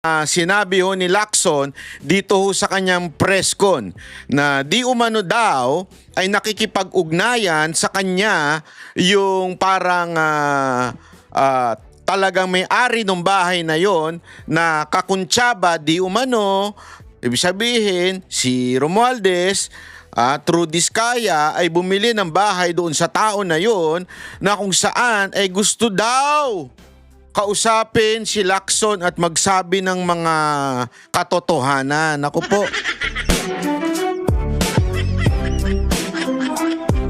Sinabi ho ni Lacson dito ho sa kanyang press con na di umano daw ay nakikipag-ugnayan sa kanya yung parang talagang may-ari ng bahay na yon na kakuntsaba di umano. Ibig sabihin si Romualdez through Diskaya ay bumili ng bahay doon sa tao na yon na kung saan ay gusto daw kausapin si Lacson at magsabi ng mga katotohanan. Ako po.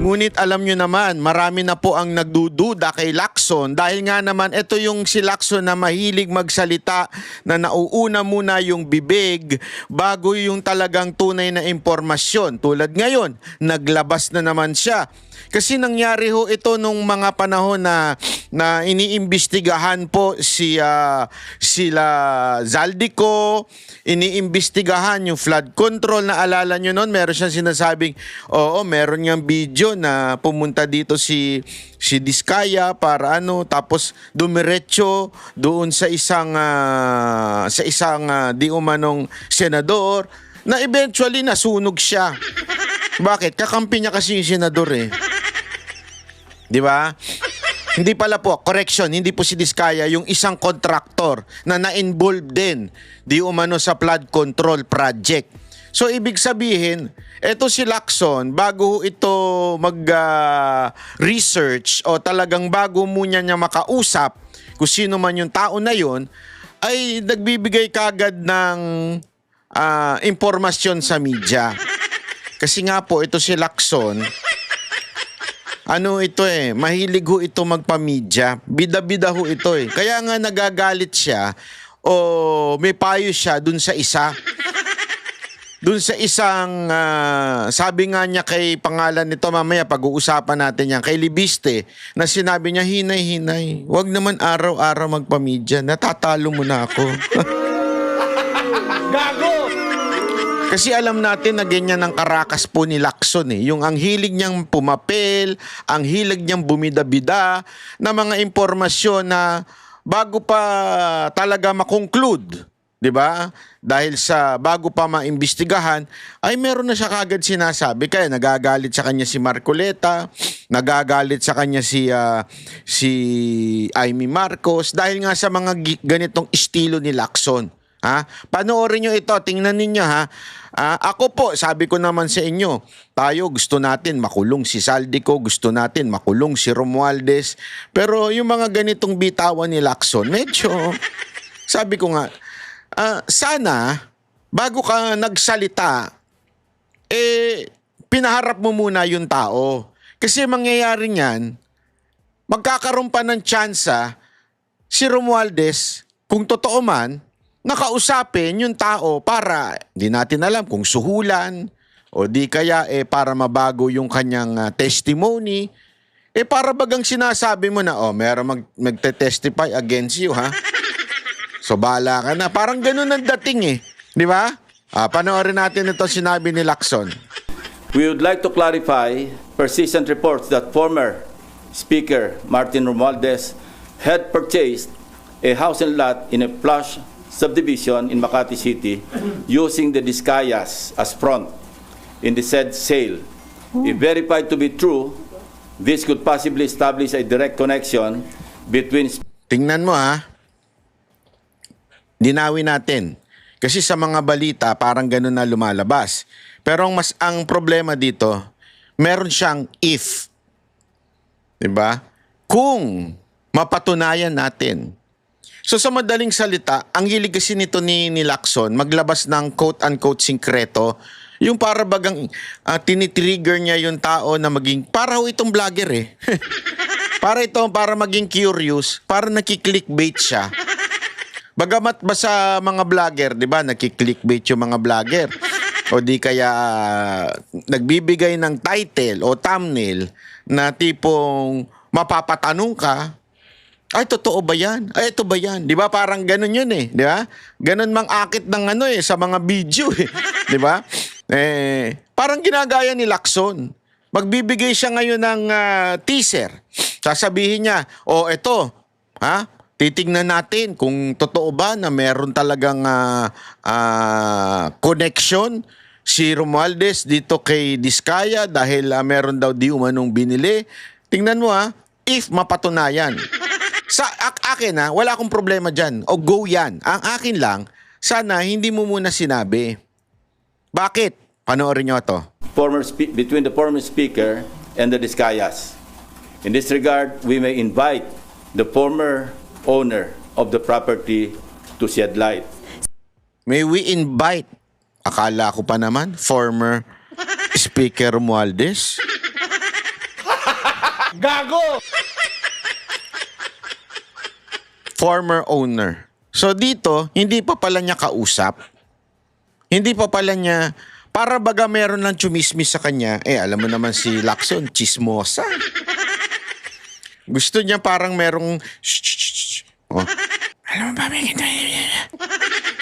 Ngunit alam nyo naman, marami na po ang nagdududa kay Lacson dahil nga naman ito yung si Lacson na mahilig magsalita na nauuna muna yung bibig bago yung talagang tunay na impormasyon. Tulad ngayon, naglabas na naman siya. Kasi nangyari ho ito nung mga panahon na iniimbestigahan po sila Zaldico, iniimbestigahan yung flood control. Na alala nyo noon, meron siyang sinasabing, oo, meron niyang video na pumunta dito si Diskaya para tapos dumiretso doon sa isang di umanong senador na eventually nasunog siya. Bakit? Kakampi niya kasi yung senador eh. Di ba? Hindi pala po, correction, hindi po si Diskaya, yung isang contractor na na-involve din di umano sa flood control project. So ibig sabihin, eto si Lacson, bago ito mag-research o talagang bago muna niya makausap kung sino man yung tao na yon, ay nagbibigay kagad ng impormasyon sa media. Kasi nga po, ito si Lacson, mahilig ho ito magpamedya. Bida-bida ho ito eh. Kaya nga nagagalit siya o may payo siya dun sa isa. Dun sa isang, sabi nga niya kay pangalan nito, mamaya pag-uusapan natin yan, kay Libiste, na sinabi niya, hinay-hinay, wag naman araw-araw magpamedya, natatalo mo na ako. Gago! Kasi alam natin na ganyan ang karakas po ni Lacson eh. Yung ang hilig niyang pumapel, ang hilig niyang bumida-bida na mga impormasyon na bago pa talaga makonclude, di ba? Dahil sa bago pa maimbestigahan, ay meron na siya kagad sinasabi. Kaya nagagalit sa kanya si Marcoleta, nagagalit sa kanya si Amy Marcos dahil nga sa mga ganitong estilo ni Lacson. Panoorin nyo ito, tingnan ninyo ha. Ako po, sabi ko naman sa inyo, tayo gusto natin makulong si Zaldico, gusto natin makulong si Romualdez. Pero yung mga ganitong bitawan ni Lacson, medyo, sabi ko nga, sana, bago ka nagsalita, pinaharap mo muna yung tao. Kasi mangyayari niyan, magkakaroon pa ng tsansa si Romualdez, kung totoo man, nakausapin yung tao para, di natin alam kung suhulan o di kaya para mabago yung kanyang testimony. Para bagang sinasabi mo na, meron magte-testify against you ha. So bahala ka na. Parang ganun ang dating eh. Di ba? Panoorin natin ito sinabi ni Lacson. We would like to clarify persistent reports that former Speaker Martin Romualdez had purchased a house and lot in a plush subdivision in Makati City using the Diskayas as front in the said sale. If verified to be true, this could possibly establish a direct connection between... Tingnan mo ha. Dinawin natin. Kasi sa mga balita, parang ganun na lumalabas. Pero ang problema dito, meron siyang if. Diba? Kung mapatunayan natin. So sa madaling salita, ang hilig kasi nito ni Lacson, maglabas ng quote-unquote singkreto, yung para bagang tinitrigger niya yung tao na maging, para ho itong vlogger eh. para maging curious, para nakiklickbait siya. Bagamat ba sa mga vlogger, di ba, nakiklickbait yung mga vlogger. O di kaya nagbibigay ng title o thumbnail na tipong mapapatanong ka, ay, totoo ba yan? Ay, ito ba yan? Di ba? Parang ganun yun eh. Di ba? Ganun mang akit ng sa mga video eh. Di ba? Parang ginagaya ni Lacson. Magbibigay siya ngayon ng teaser. Sasabihin niya, ito, titingnan natin kung totoo ba na meron talagang connection si Romualdez dito kay Diskaya dahil meron daw di umanong binili. Tingnan mo if mapatunayan. Sa akin wala akong problema dyan. O go yan. Ang akin lang, sana hindi mo muna sinabi. Bakit? Panoorin nyo to. Between the former speaker and the Discayas. In this regard, we may invite the former owner of the property to shed light. May we invite, akala ko pa naman, former Speaker Romualdez. Gago! Former owner. So dito, hindi pa pala niya kausap. Hindi pa pala niya, para baga meron lang chumismis sa kanya, alam mo naman si Lacson, chismosa. Gusto niya parang merong, oh. Alam mo ba,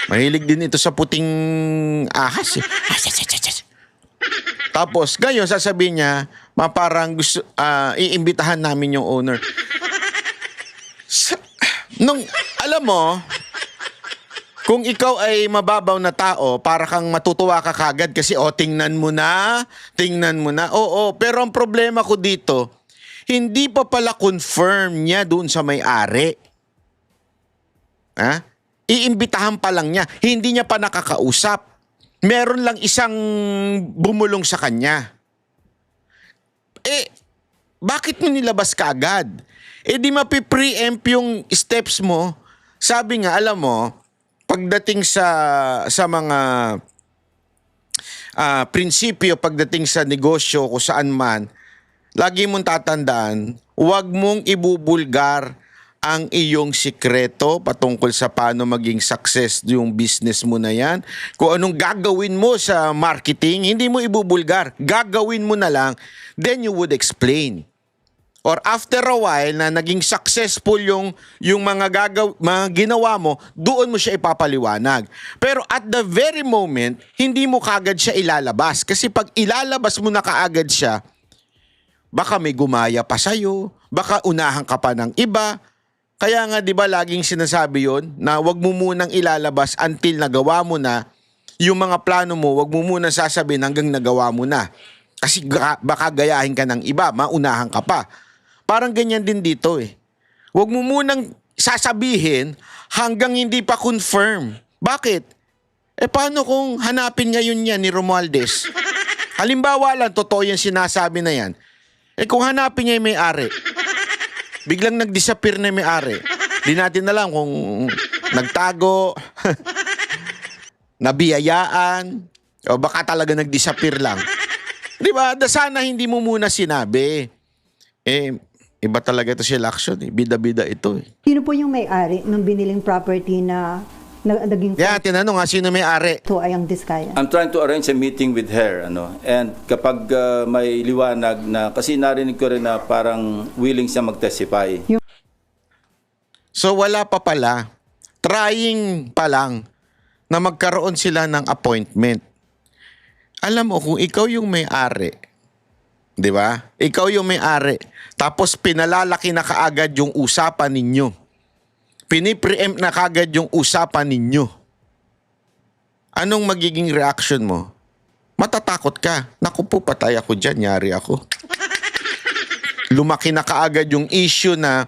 mahilig din ito sa puting ahas. Tapos, ngayon, sasabihin niya, parang gusto, iimbitahan namin yung owner. Alam mo, kung ikaw ay mababaw na tao, para kang matutuwa ka kagad kasi, tingnan mo na. Oo, pero ang problema ko dito, hindi pa pala confirm niya doon sa may-ari. Iimbitahan pa lang niya. Hindi niya pa nakakausap. Meron lang isang bumulong sa kanya. Bakit mo nilabas kaagad? Di mapipreempt yung steps mo. Sabi nga, alam mo, pagdating sa mga prinsipyo, pagdating sa negosyo, kung saan man, lagi mong tatandaan, huwag mong ibubulgar ang iyong sikreto patungkol sa paano maging success yung business mo na yan. Kung anong gagawin mo sa marketing, hindi mo ibubulgar. Gagawin mo na lang, then you would explain. Or after a while na naging successful yung mga ginawa mo, doon mo siya ipapaliwanag. Pero at the very moment, hindi mo kaagad siya ilalabas. Kasi pag ilalabas mo na kaagad siya, baka may gumaya pa sa'yo, baka unahan ka pa ng iba. Kaya nga 'di ba laging sinasabi 'yon na wag mo munang ilalabas until nagawa mo na yung mga plano mo, wag mo munang sasabihin hanggang nagawa mo na. Kasi baka gayahin ka ng iba, maunahan ka pa. Parang ganyan din dito Wag mo munang sasabihin hanggang hindi pa confirm. Bakit? Paano kung hanapin ngayon niya ni Romualdez? Halimbawa lang, totoo yung sinasabi na yan. Kung hanapin niya yung may-ari, biglang nag-disappear na yung may-ari. Di natin alam kung nagtago, nabiyayaan, o baka talaga nag-disappear lang. Di ba? Sana hindi mo muna sinabi. Iba talaga ito si Lacson. Bida-bida ito. Sino po yung may-ari ng biniling property na naging... Kaya tinanong sino may-ari? Ito ay ang Diskaya. I'm trying to arrange a meeting with her, and kapag may liwanag na, kasi narinig ko rin na parang willing siya mag-testify. So wala pa pala, trying pa lang na magkaroon sila ng appointment. Alam mo, kung ikaw yung may-ari, di ba? Ikaw yung may-ari, tapos pinalalaki na kaagad yung usapan ninyo. Pinipreempt na kagad yung usapan ninyo. Anong magiging reaction mo? Matatakot ka. Naku po, patay ako dyan. Yari ako. Lumaki na kaagad yung issue na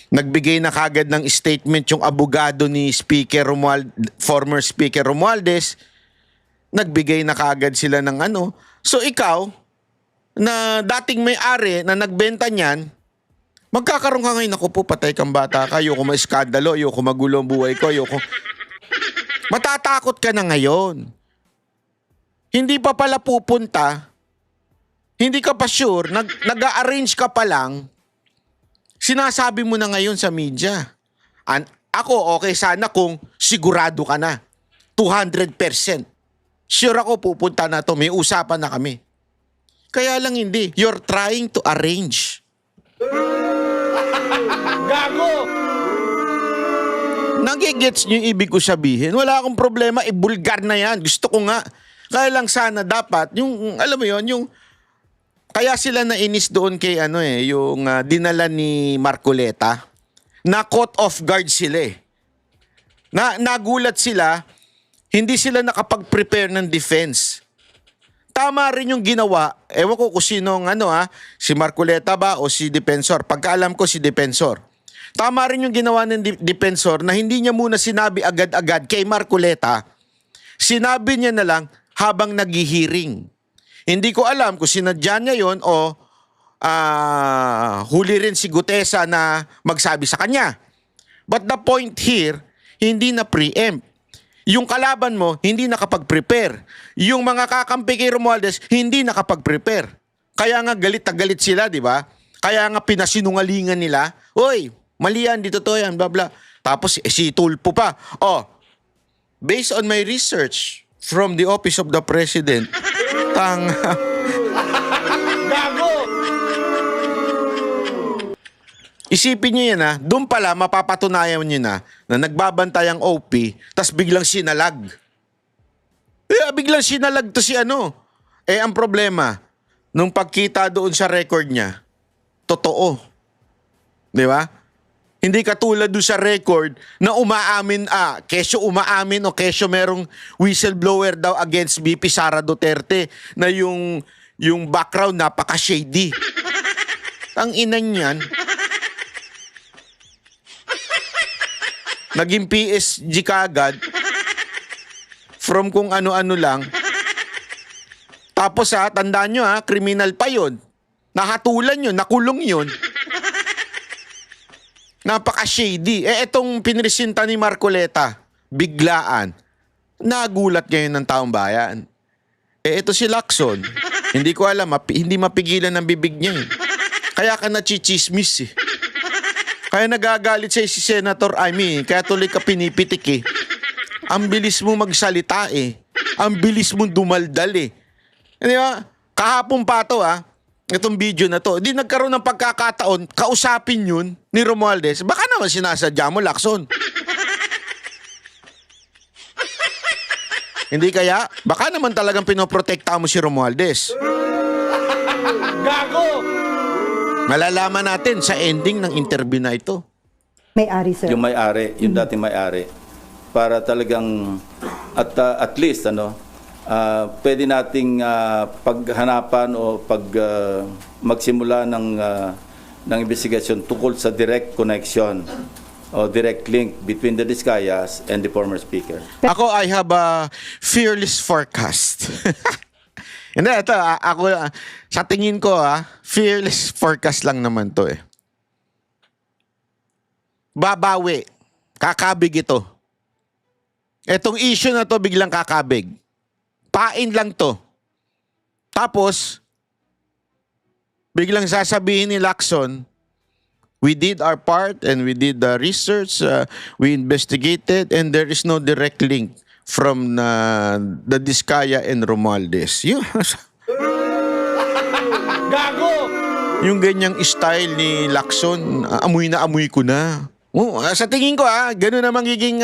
nagbigay na kagad ng statement yung abogado ni former Speaker Romualdez. Nagbigay na kagad sila ng ano. So ikaw, na dating may-ari na nagbenta niyan, magkakaroon ka ngayon, ako po, patay kang bata ka, ayoko ma-iskandalo, ayoko magulo ang buhay ko, ayoko. Matatakot ka na ngayon. Hindi pa pala pupunta, hindi ka pa sure, nag-a-arrange ka pa lang, sinasabi mo na ngayon sa media. Ako, okay sana kung sigurado ka na, 200%. Sure ako pupunta na to, may usapan na kami. Kaya lang hindi, you're trying to arrange. Gago! Nagigets niyo yung ibig ko sabihin. Wala akong problema, ibulgar na yan. Gusto ko nga. Kaya lang sana dapat, yung, alam mo yon, yung, kaya sila nainis doon kay yung dinala ni Marcoleta. na caught off guard sila eh. Nagulat sila, hindi sila nakapag-prepare ng defense. Tama rin yung ginawa, ewan ko kung sinong si Marcoleta ba o si Defensor. Pagkaalam ko si Defensor. Tama rin yung ginawa ng Defensor na hindi niya muna sinabi agad-agad kay Marcoleta. Sinabi niya na lang habang naghihiring. Hindi ko alam kung sinadya niya yon o huli rin si Gutesa na magsabi sa kanya. But the point here, hindi na preempt. Yung kalaban mo, hindi nakapag-prepare. Yung mga kakampi kay Romualdez, hindi nakapag-prepare. Kaya nga galit na galit sila, di ba? Kaya nga pinasinungalingan nila. Oy, mali yan, dito to yan, bla bla. Tapos si Tulfo pa. Based on my research from the Office of the President, isipin nyo yan doon pala mapapatunayan nyo na nagbabantay ang OP, tas biglang sinalag. Biglang sinalag to si ang problema, nung pagkita doon sa record niya, totoo. Di ba? Hindi katulad doon sa record na kesyo umaamin o kesyo merong whistleblower daw against VP Sara Duterte na yung background napaka-shady. Ang inan yan. Naging PSG kagad from kung ano-ano lang. Tapos tandaan nyo kriminal pa yun. Nahatulan yun, nakulong yun. Napaka-shady. Itong pinresinta ni Marcoleta, biglaan. Nagulat ngayon ng taong bayan. Ito si Lacson. Hindi ko alam, hindi mapigilan ng bibig niya. Kaya ka nachichismis eh. Kaya nagagalit siya si Senator Amy, kaya tuloy ka pinipitik eh. Ang bilis mo magsalita eh. Ang bilis mo dumaldal eh. Di ba? Kahapon pa to itong video na to. Di nagkaroon ng pagkakataon, kausapin yun ni Romualdez. Baka naman sinasadya mo, Lacson. Hindi kaya? Baka naman talagang pinoprotekta mo si Romualdez. Gago! Malalaman natin sa ending ng interview na ito. May-ari, sir. Yung may-ari, yung dating may-ari. Para talagang, at least, pwede nating paghanapan o magsimula ng investigasyon tungkol sa direct connection o direct link between the Discayas and the former speaker. Ako, I have a fearless forecast. Hindi, ito, ako, sa tingin ko, fearless forecast lang naman to eh. Babawi. Kakabig ito. Etong issue na to, biglang kakabig. Pain lang to. Tapos, biglang sasabihin ni Lacson, we did our part and we did the research, we investigated, and there is no direct link from the Discaya and Romualdez. Gago! Yung ganyang style ni Lacson, amoy na amoy ko na. Sa tingin ko gano'n na magiging,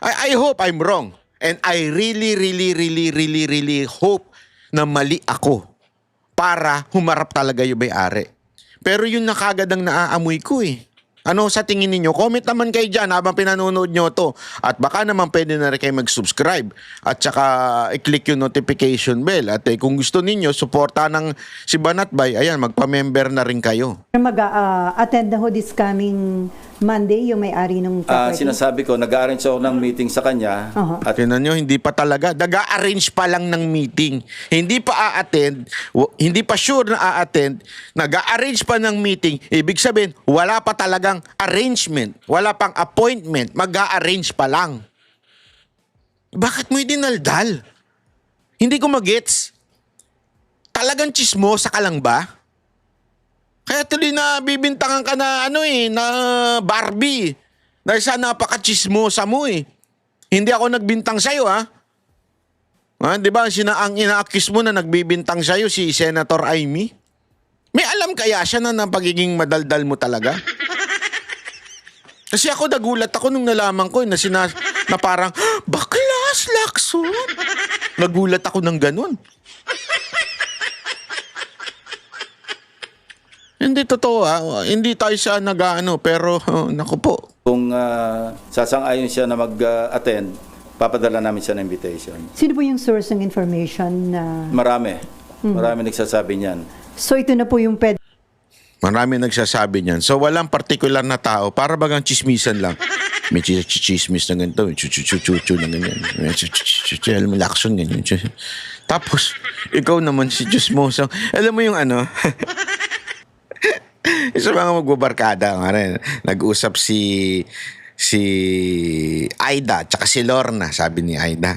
I hope I'm wrong. And I really hope na mali ako para humarap talaga yung may-ari. Pero yun na kagad ang naaamoy ko eh. Ano sa tingin ninyo? Comment naman kayo dyan habang pinanonood nyo to. At baka naman pwede na rin kayo mag-subscribe. At saka i-click yung notification bell. At kung gusto ninyo, suporta ng si Banatbay, ayan, magpa-member na rin kayo. Mag-attend na ho this coming Monday, yung may-ari ng property. Sinasabi ko, nag-arrange ako ng meeting sa kanya. At tinan nyo, hindi pa talaga. Nag-arrange pa lang ng meeting. Hindi pa a-attend. Hindi pa sure na a-attend. Nag-arrange pa ng meeting. Ibig sabihin, wala pa talagang arrangement. Wala pang appointment. Mag-arrange pa lang. Bakit mo dinaldal? Hindi ko magets. Talagang chismosa ka lang ba? Kaya tuloy na bibintangan ka na na Barbie. Dahil sa napaka-chismosa mo eh. Hindi ako nagbintang sa'yo di ba ang ina-accuse mo na nagbibintang sa'yo si Senator Amy? May alam kaya siya na pagiging madaldal mo talaga? Kasi ako nagulat ako nung nalaman ko na parang, baklas, Lacson. Nagulat ako ng ganun. Hindi totoo Hindi tayo siya nag-ano, pero naku po. Kung sasang-ayon siya na mag-attend, papadala namin siya ng invitation. Sino po yung source ng information na... Marami. Marami nagsasabi niyan. So ito na po yung pwede Marami nagsasabi niyan. So walang particular na tao, para bagang chismisan lang. May chismis na ganito, may chuchu na ganyan. May alam mo, lakson ganyan. Tapos, ikaw naman si Chismoso. Alam mo yung ano, sa mga magbabarkada, nag-usap si Aida, tsaka si Lorna, sabi ni Aida.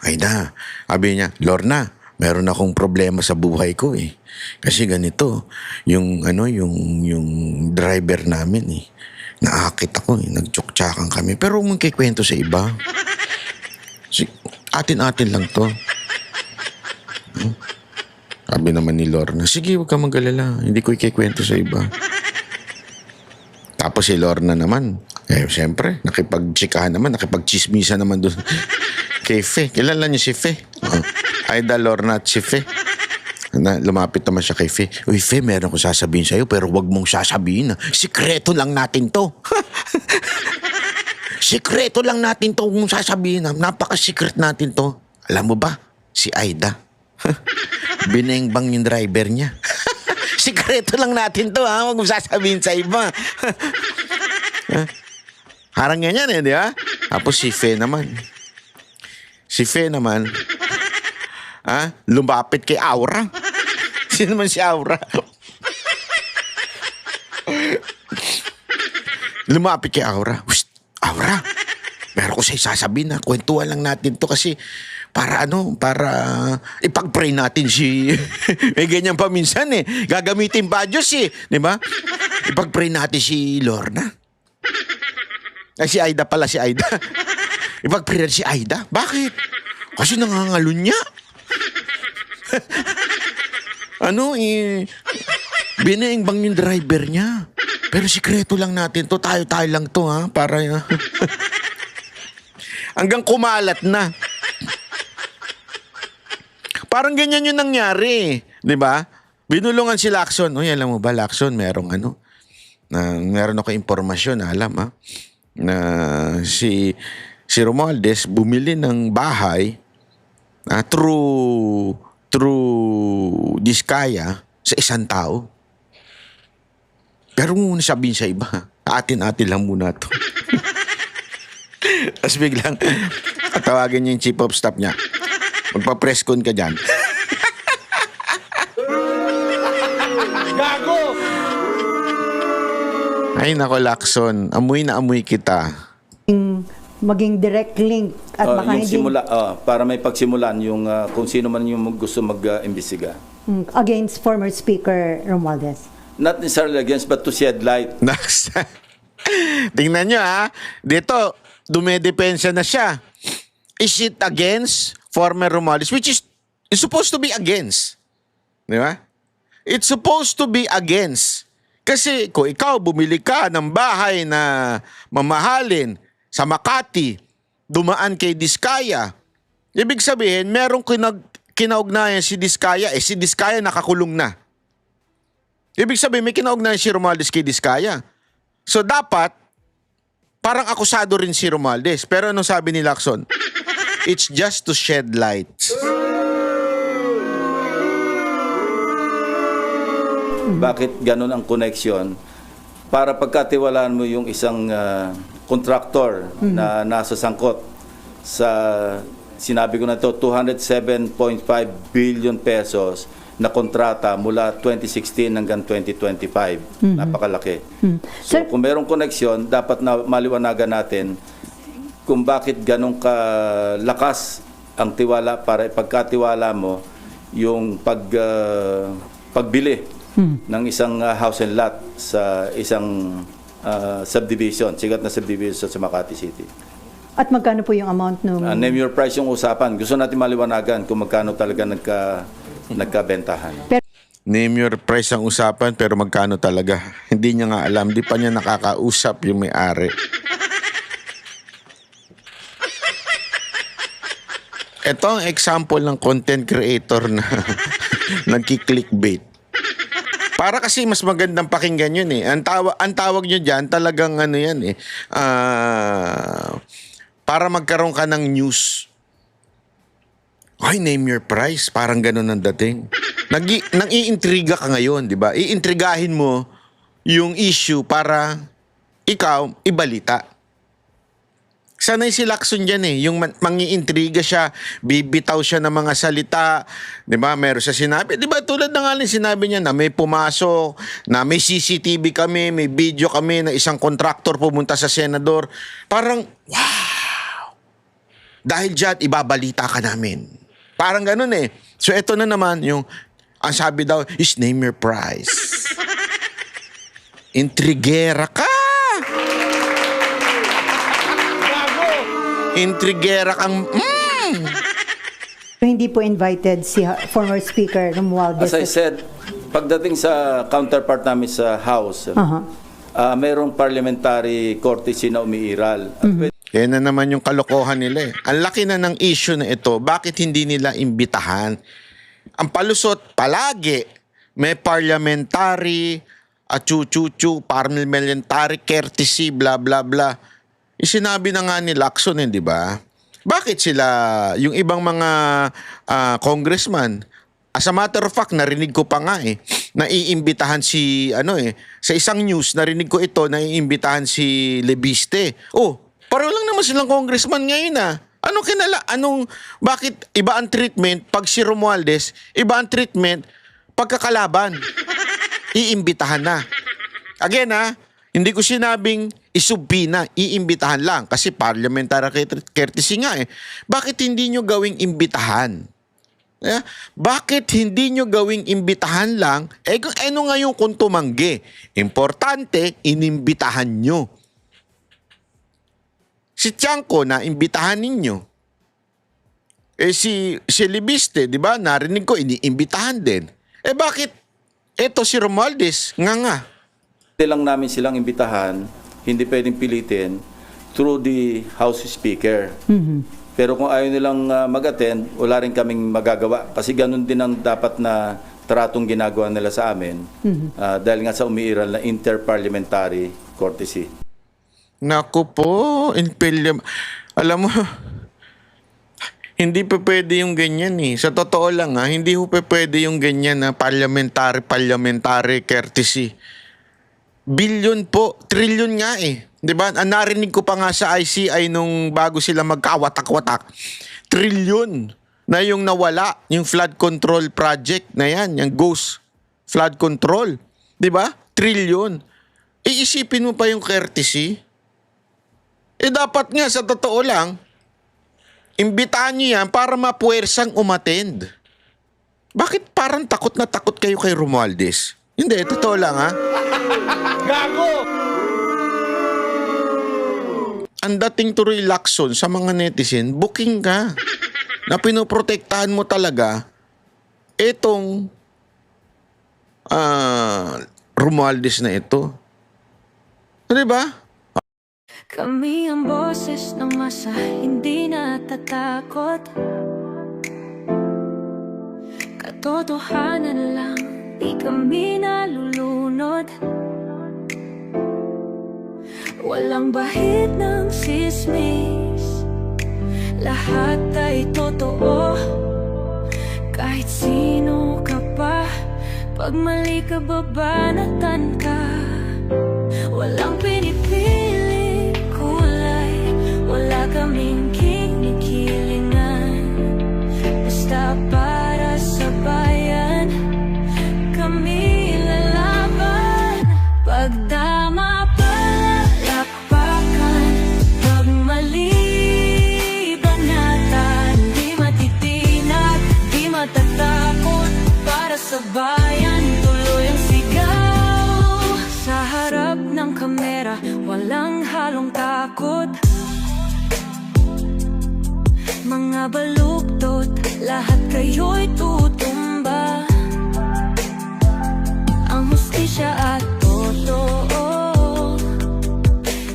Aida, sabi niya, Lorna, meron akong problema sa buhay ko eh. Kasi ganito, yung driver namin eh. Naakit ako eh, nagtsuktsakan kami. Pero huwag mong kikwento sa iba. Atin-atin lang to. Sabi naman ni Lorna, sige, huwag ka mag-alala. Hindi ko ikikwento sa iba. Tapos si Lorna naman, siyempre, nakipag-chikahan naman, nakipag-chismisa naman doon. Kay Fe. Kilala niyo si Fe? Aida, Lorna at si Fe. Lumapit naman siya kay Fe. Uy, Fe, meron ko sasabihin sa'yo, pero wag mong sasabihin. Sikreto lang natin to. Sikreto lang natin to kung sasabihin. Napaka-secret natin to. Alam mo ba, si Aida, binengbang yung driver niya. Sikreto lang natin to, Wag mong sasabihin sa iba. Harang ganyan di ba? Tapos si Fe naman. Lumapit kay Aura. Sino naman si Aura? Lumapit kay Aura. Aura, meron ko sa'yo sasabihin kwentuhan lang natin to kasi para ipag-pray natin si... May ganyan pa minsan Gagamitin pa Diyos di ba? Ipag-pray natin si Lorna. Si Aida pala, si Aida. Ipag-pray natin si Aida. Bakit? Kasi nangangalun niya. Binengbang yung driver niya. Pero sikreto lang natin to. Tayo-tayo lang to, para... Hanggang kumalat na. Parang ganyan yung nangyari. Di ba? Binulungan si Lacson. Uy, alam mo ba, Lacson, meron ako impormasyon, na si Romualdez bumili ng bahay through Diskaya sa isang tao. Pero muna sabihin sa iba, atin-atin lang muna to. Tapos biglang tawagin niya yung chief of staff niya. Magpa-press con ka dyan. Gago! Ay nako, Lacson, amoy na amoy kita. maging direct link at baka yung hindi para may pagsimulan yung kung sino man yung gusto mag-imbestiga. Against former Speaker Romualdez. Not necessarily against, but to shed light. Tingnan nyo dito, dumedepensya na siya. Is it against former Romualdez? Which is, it's supposed to be against. Di ba? It's supposed to be against. Kasi kung ikaw bumili ka ng bahay na mamahalin sa Makati, dumaan kay Diskaya, ibig sabihin, merong kinaugnayan si Diskaya, si Diskaya nakakulong na. Ibig sabihin, may kinaugnayan si Romualdez kay Diskaya. So dapat, parang akusado rin si Romualdez. Pero anong sabi ni Lacson? It's just to shed light. Bakit ganun ang connection? Para pagkatiwalaan mo yung isang kontraktor na nasa sangkot sa, sinabi ko na ito, 207.5 billion pesos na kontrata mula 2016 hanggang 2025. Napakalaki. So Sir, kung mayroong koneksyon, dapat na maliwanagan natin kung bakit ganun kalakas ang tiwala para ipagkatiwala mo yung pagbili ng isang house and lot sa isang subdivision, sigat na subdivision sa Makati City. at magkano po yung amount nung... Name your price yung usapan. Gusto natin maliwanagan kung magkano talaga nagkabentahan. Name your price ang usapan, pero magkano talaga? Hindi niya nga alam. Di pa niya nakakausap yung may-ari. Ito ang example ng content creator na nagki-clickbait. Para kasi mas magandang pakinggan yun eh. Ang tawag nyo dyan, talagang ano yan eh. Para magkaroon ka ng news. Ay, name your price. Parang ganun ang dating. Nang-iintriga ka ngayon, di ba? Iintrigahin mo yung issue para ikaw ibalita. Sanay si Lacson dyan eh. Yung mangiintriga siya, bibitaw siya ng mga salita. Di ba? Meron siya sinabi. Di ba? Tulad na nga sinabi niya na may pumasok, na may CCTV kami, may video kami na isang kontraktor pumunta sa senador. Parang, wow! Dahil dyan, ibabalita ka namin. Parang ganun eh. So, eto na naman yung, ang sabi daw, is name your price. Intrigera ka! Intrigera kang... Hindi po invited si former Speaker Romualdez. As I said, pagdating sa counterpart namin sa House, mayroong parliamentary courtesy na umiiral. Yan na naman yung kalokohan nila eh. Ang laki na ng issue na ito, bakit hindi nila imbitahan? Ang palusot, palagi, may parliamentary, parliamentary courtesy, bla bla bla. Sinabi na nga ni Lacson, di ba? Bakit sila, yung ibang mga congressman, as a matter of fact, narinig ko pa nga eh, naiimbitahan si, sa isang news, narinig ko ito, naiimbitahan si Lebiste. Oh, pareho lang naman silang congressman ngayon ah. Bakit iba ang treatment pag si Romualdez, iba ang treatment pagkakalaban? Iimbitahan na. Again hindi ko sinabing isubpina, iimbitahan lang kasi parliamentary courtesy nga eh. Bakit hindi nyo gawing imbitahan? Bakit hindi nyo gawing imbitahan lang? Ano nga yung kung tumanggi? Importante, inimbitahan nyo. Si Tiangco na imbitahan ninyo. Si Libiste, di ba? Narinig ko, iniimbitahan din. Bakit? Eto si Romualdez, nga. Hindi lang namin silang imbitahan, hindi pwedeng pilitin through the House Speaker. Pero kung ayaw nilang mag-attend, wala rin kaming magagawa. Kasi ganun din ang dapat na tratong ginagawa nila sa amin dahil nga sa umiiral na interparliamentary courtesy. Naku po, alam mo, hindi pa pwede yung ganyan eh. Sa totoo lang hindi pa pwede yung ganyan na parliamentary courtesy. Bilyon po, trilyon nga eh. 'Di ba? Narinig ko pa nga sa ICI nung bago sila magkawatak-watak. Trilyon na yung nawala, yung flood control project na yan, yung ghost flood control. 'Di ba? Trilyon. Iisipin mo pa yung courtesy. Dapat nga sa totoo lang, imbitahan niyo yan para mapuwersang umattend. Bakit parang takot na takot kayo kay Romualdez? Hindi, totoo lang Gago! Ang dating tuloy Lacson sa mga netizen, booking ka. Na pinoprotektahan mo talaga itong Romualdez na ito. Di ba? Kami ang boses ng masa, hindi natatakot. Katotohanan lang, di kami nalulunod. Walang bahid ng sismis, lahat ay totoo. Kahit sino ka pa, pag mali ka babanatan ka. Walang pinipili kulay, wala kaming kinikilingan. Basta para sa bayan, kami lalaban. Pagtama palakpakan, pag mali banatan. Di matitinag, di matatakot, para sa bayan tuloy ang sigaw. Sa harap ng kamera, walang halong takot. Mga baluktot, lahat kayo'y tutumba. Ang hustisya at totoo,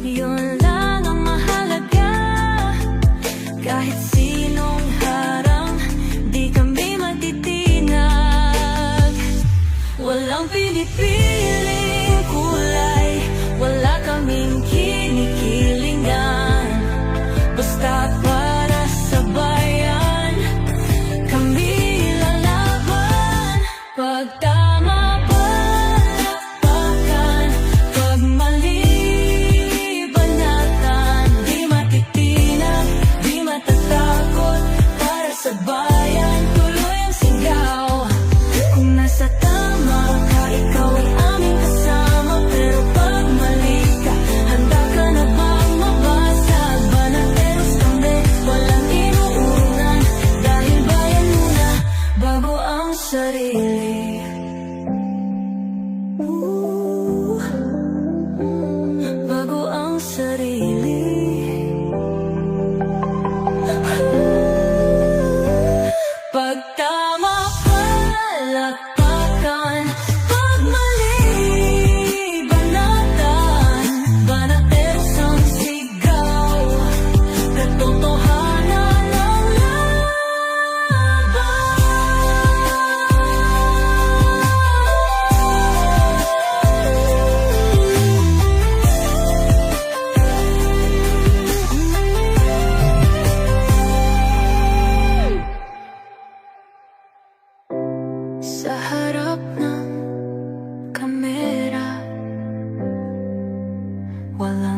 yun lang ang mahalaga. Kahit sinong harang, di kami matitinag. Walang pinili pinipiling kulay. Wala kaming kinikilingan, basta para sa bayan kami lalaban. Pag tama palakpakan, pag mali banatan. Di matitinag, di matatakot, para sa bayan tuloy ang sigaw. Kung nasa tama ka, ikaw ay aming kasama. Pero pag mali ka, handa ka na bang mabasag? Banateros kami, walang inuunan, dahil bayan muna bago ang sarili. Bago ang sarili. Pag tama palakpakan, pag mali banatan. Banateros ang sigaw, katotohanan ang sa harap ng kamera, walang